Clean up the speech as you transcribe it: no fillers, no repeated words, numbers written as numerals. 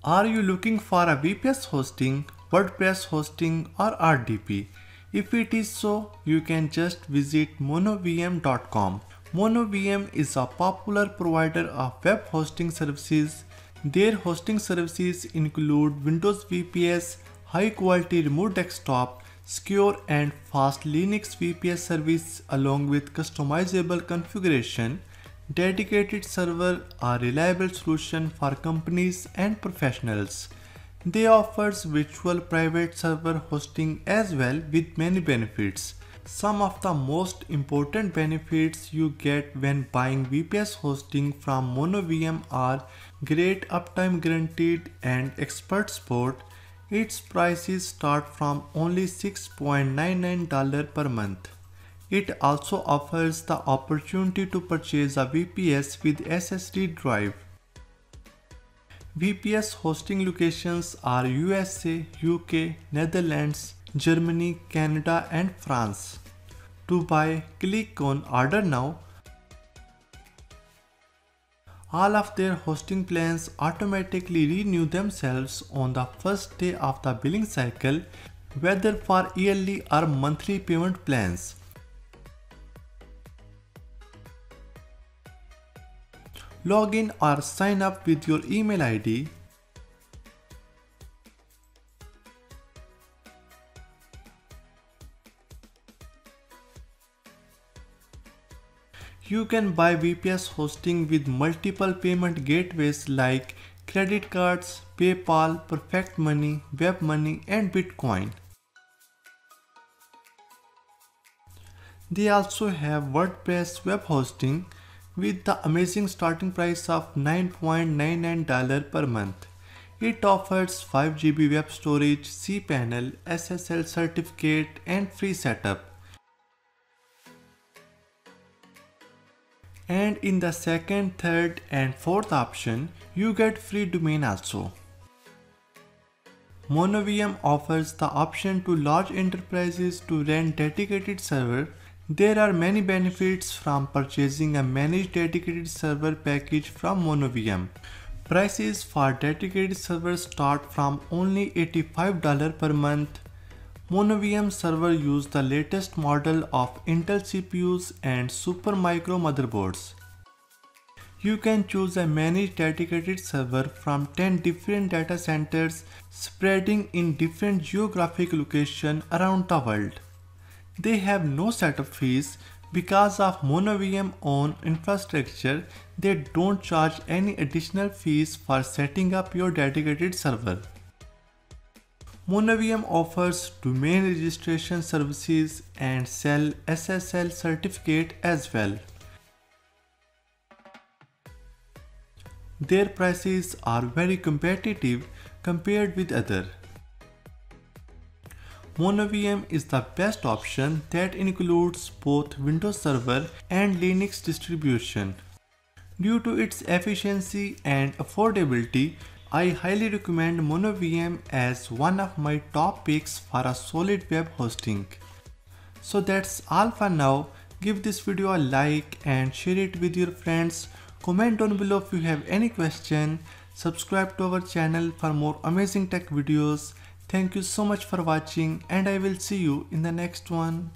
Are you looking for a VPS hosting, WordPress hosting or RDP? If it is so, you can just visit monovm.com. MonoVM is a popular provider of web hosting services. Their hosting services include Windows VPS, high quality remote desktop, secure and fast Linux VPS service along with customizable configuration. Dedicated server are reliable solution for companies and professionals. They offers virtual private server hosting as well with many benefits. Some of the most important benefits you get when buying VPS hosting from MonoVM are great uptime guaranteed and expert support. Its prices start from only $6.99 per month. It also offers the opportunity to purchase a VPS with SSD drive. VPS hosting locations are USA, UK, Netherlands, Germany, Canada and France. To buy, click on Order Now. All of their hosting plans automatically renew themselves on the first day of the billing cycle, whether for yearly or monthly payment plans. Log in or sign up with your email ID. You can buy VPS hosting with multiple payment gateways like credit cards, PayPal, Perfect Money, WebMoney and Bitcoin. They also have WordPress web hosting with the amazing starting price of $9.99 per month. It offers 5 GB web storage, cPanel, SSL certificate and free setup. And in the second, third and fourth option, you get free domain also. MonoVM offers the option to large enterprises to rent dedicated server. There are many benefits from purchasing a managed dedicated server package from MonoVM. Prices for dedicated servers start from only $85 per month. MonoVM server use the latest model of Intel CPUs and Supermicro motherboards. You can choose a managed dedicated server from 10 different data centers spreading in different geographic locations around the world. They have no setup fees. Because of MonoVM own infrastructure, they don't charge any additional fees for setting up your dedicated server. MonoVM offers domain registration services and sell SSL certificate as well. Their prices are very competitive compared with others. MonoVM is the best option that includes both Windows Server and Linux distribution. Due to its efficiency and affordability, I highly recommend MonoVM as one of my top picks for a solid web hosting. So that's all for now. Give this video a like and share it with your friends. Comment down below if you have any question. Subscribe to our channel for more amazing tech videos. Thank you so much for watching and I will see you in the next one.